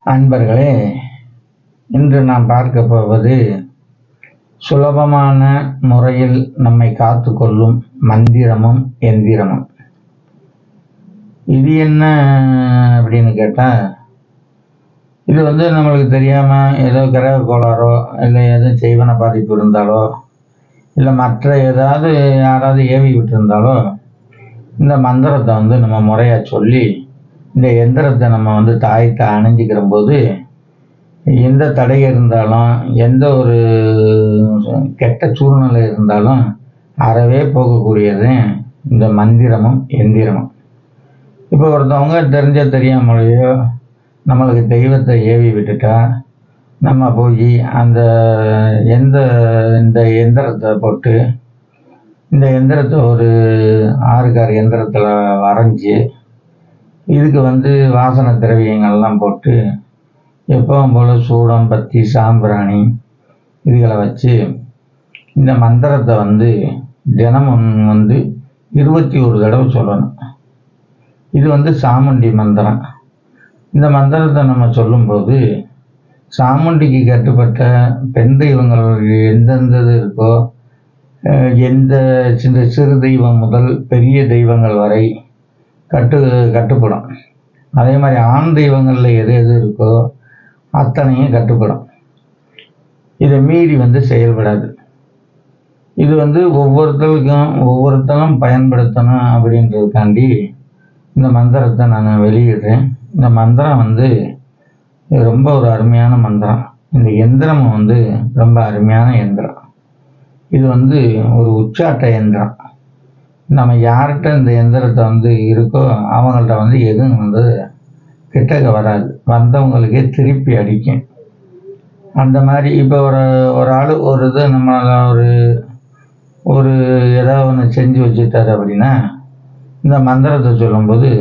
அன்பர்களே, இன்று நாம் பார்க்க போவது சுலபமான முறையில் நம்மை காத்து கொள்ளும் மந்திரமும் எந்திரமும். இது என்ன அப்படின்னு கேட்டால், இது நம்மளுக்கு தெரியாமல் ஏதோ கிரக கோளாறோ இல்லை எதுவும் செய்வன பாதிப்பு இருந்தாலோ இல்லை மற்ற ஏதாவது யாராவது ஏவி விட்டுருந்தாலோ இந்த மந்திரத்தை நம்ம முறையாக சொல்லி இந்த எந்திரத்தை நம்ம தாயத்தை அணிஞ்சிக்கிற போது எந்த தடை இருந்தாலும் எந்த ஒரு கெட்ட சூழ்நிலை இருந்தாலும் அறவே போகக்கூடியது இந்த மந்திரமும் எந்திரமும். இப்போ ஒருத்தவங்க தெரியாமலையோ நம்மளுக்கு தெய்வத்தை ஏவி விட்டுட்டா நம்ம போய் அந்த இந்த எந்திரத்தை போட்டு இந்த எந்திரத்தை ஒரு 6 எந்திரத்தில் வரைஞ்சி இதுக்கு வாசனை திரவியங்கள்லாம் போட்டு எப்பவும் போல் சூடம், பத்தி, சாம்பிராணி இதுகளை வச்சு இந்த மந்திரத்தை தினமும் 21 தடவை சொல்லணும். இது சாமுண்டி மந்திரம். இந்த மந்திரத்தை நம்ம சொல்லும்போது சாமுண்டிக்கு கட்டுப்பட்ட பெண் தெய்வங்கள் எந்தெந்த இருக்கோ, எந்த சிறு தெய்வம் முதல் பெரிய தெய்வங்கள் வரை கட்டுப்படும். அதே மாதிரி ஆண் தெய்வங்களில் எது இருக்கோ அத்தனையும் கட்டுப்படும். இதை மீறி செயல்படாது. இது ஒவ்வொருத்தரும் பயன்படுத்தணும் அப்படின்றதுக்காண்டி இந்த மந்திரத்தை நான் வெளியிடுறேன். இந்த மந்திரம் ரொம்ப ஒரு அருமையான மந்திரம். இந்த எந்திரம் ரொம்ப அருமையான எந்திரம். இது ஒரு உச்சாட்ட எந்திரம். நம்ம யார்கிட்ட இந்த எந்திரத்தை இருக்கோ அவங்கள்ட்ட எதுவும் கிட்டக்க வராது, வந்தவங்களுக்கே திருப்பி அடிக்கும். அந்த மாதிரி இப்போ ஒரு ஆள் ஒரு இது நம்மளால் ஒரு ஏதாவது ஒன்று செஞ்சு வச்சுட்டாரு அப்படின்னா இந்த மந்திரத்தை சொல்லும்போது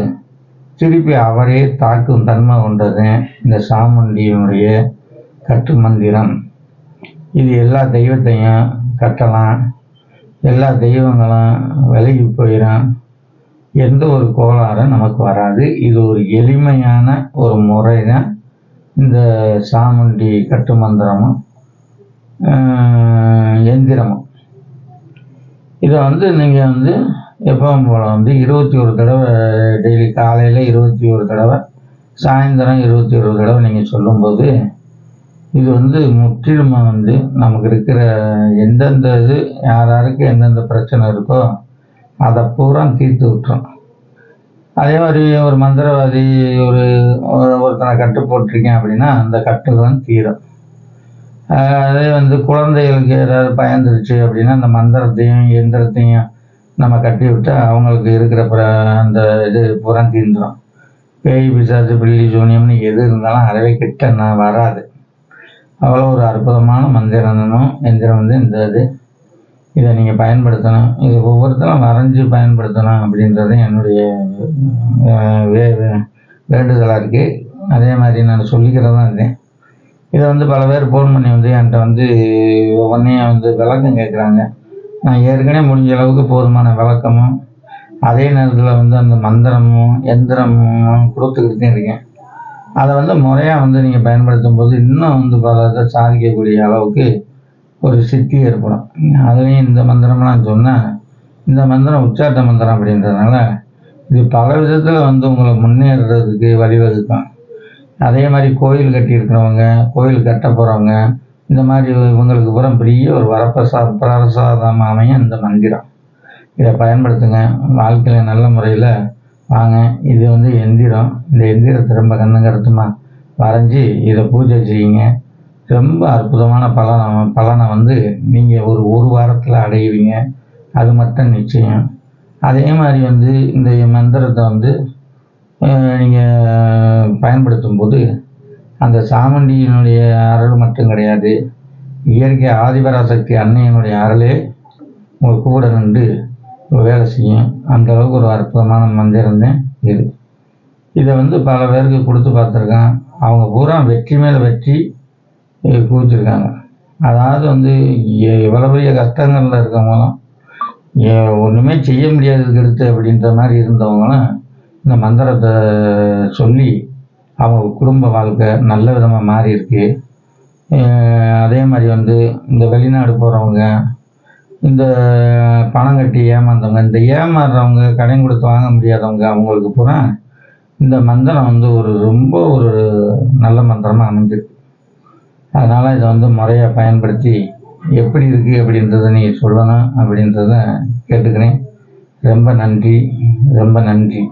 திருப்பி அவரே தாக்கும் தன்மை கொண்டது இந்த சாமுண்டியினுடைய கட்டு மந்திரம். இது எல்லா தெய்வத்தையும் கட்டலாம், எல்லா தெய்வங்களும் விலகி போயிடும், எந்த ஒரு கோளாறும் நமக்கு வராது. இது ஒரு எளிமையான ஒரு முறை தான் இந்த சாமுண்டி கட்டு மந்திரமும் எந்திரமும். இதை நீங்கள் எப்பவும் போல் 21 தடவை டெய்லி காலையில் 21 தடவை, சாயந்தரம் 21 தடவை நீங்கள் சொல்லும்போது இது முற்றிலும் நமக்கு இருக்கிற எந்தெந்த இது யாருக்கு எந்தெந்த பிரச்சனை இருக்கோ அதை பூரா தீர்த்து விட்டுரும். அதே மாதிரி ஒரு மந்திரவாதி ஒருத்தனை கட்டு போட்டிருக்கேன் அப்படின்னா அந்த கட்டுதான் தீரும். அதே குழந்தைகளுக்கு ஏதாவது பயந்துருச்சு அப்படின்னா அந்த மந்திரத்தையும் எந்திரத்தையும் நம்ம கட்டி விட்டு அவங்களுக்கு இருக்கிற அந்த இது பூரா தீர்ந்துடும். பேய், பிசாசு, பில்லி, சூனியம்னு எது இருந்தாலும் அறவே கிட்ட வராது. அவ்வளோ ஒரு அற்புதமான மந்திரமும் எந்திரம் இந்த இது. இதை நீங்கள் பயன்படுத்தணும். இது ஒவ்வொருத்தரும் வரைஞ்சி பயன்படுத்தணும் அப்படின்றது என்னுடைய வேண்டுதலாக இருக்குது. அதே மாதிரி நான் சொல்லிக்கிறதான் இருந்தேன். இதை பல பேர் ஃபோன் பண்ணி என்கிட்ட ஒவ்வொன்றையும் விளக்கம் கேட்குறாங்க. நான் ஏற்கனவே முடிஞ்ச அளவுக்கு போதுமான விளக்கமும் அதே நேரத்தில் அந்த மந்திரமும் எந்திரமும் கொடுத்துக்கிட்டே இருக்கேன். அதை முறையாக நீங்கள் பயன்படுத்தும் போது இன்னும் பல சாதிக்கக்கூடிய அளவுக்கு ஒரு சித்தி ஏற்படும். அதுலேயும் இந்த மந்திரம்லாம் சொன்னால் இந்த மந்திரம் உச்சாட்ட மந்திரம் அப்படின்றதுனால இது பல விதத்தில் உங்களை முன்னேறுறதுக்கு வழிவகுக்கும். அதே மாதிரி கோயில் கட்டியிருக்கிறவங்க, கோயில் கட்ட போகிறவங்க, இந்த மாதிரி இவங்களுக்கு புறம் பெரிய ஒரு பிரசாதம் அமையும் இந்த மந்திரம். இதை பயன்படுத்துங்க, வாழ்க்கையில் நல்ல முறையில் வாங்க. இது எந்திரம். இந்த எந்திரத்தை ரொம்ப கண்ணுங்கருத்துமா வரைஞ்சி இதை பூஜை செய்யுங்க. ரொம்ப அற்புதமான பலனை நீங்கள் ஒரு வாரத்தில் அடைவீங்க. அது மட்டும் நிச்சயம். அதே மாதிரி இந்த மந்திரத்தை நீங்கள் பயன்படுத்தும் போது அந்த சாமுண்டியினுடைய அருள் மட்டும் கிடையாது, இயற்கை ஆதிபராசக்தி அன்னையினுடைய அருளே உங்கள் கூட நின்று வேலை செய்யும். அந்த அளவுக்கு ஒரு அற்புதமான மந்திரம் தான் இது. இதை பல பேருக்கு கொடுத்து பார்த்துருக்கேன். அவங்க பூரா வெற்றி மேலே வெற்றி குவிச்சிருக்காங்க. அதாவது எவ்வளோ பெரிய கஷ்டங்களில் இருக்கவங்களும் ஒன்றுமே செய்ய முடியாததுக்கு எடுத்து அப்படின்ற மாதிரி இருந்தவங்களும் இந்த மந்திரத்தை சொல்லி அவங்க குடும்ப வாழ்க்கை நல்ல விதமாக மாறி இருக்கு. அதே மாதிரி வந்து இந்த வெளிநாடு போகிறவங்க, இந்த பணம் கட்டி ஏமாந்தவங்க, இந்த ஏமாறுறவங்க, கடன் கொடுத்து வாங்க முடியாதவங்க, அவங்களுக்கு பூரா இந்த மந்திரம் வந்து ரொம்ப ஒரு நல்ல மந்திரமாக அமைஞ்சிருக்கு. அதனால் இதை வந்து முறையாக பயன்படுத்தி எப்படி இருக்குது அப்படின்றத நீங்கள் சொல்லணும் அப்படின்றத கேட்டுக்கிறேன். ரொம்ப நன்றி, ரொம்ப நன்றி.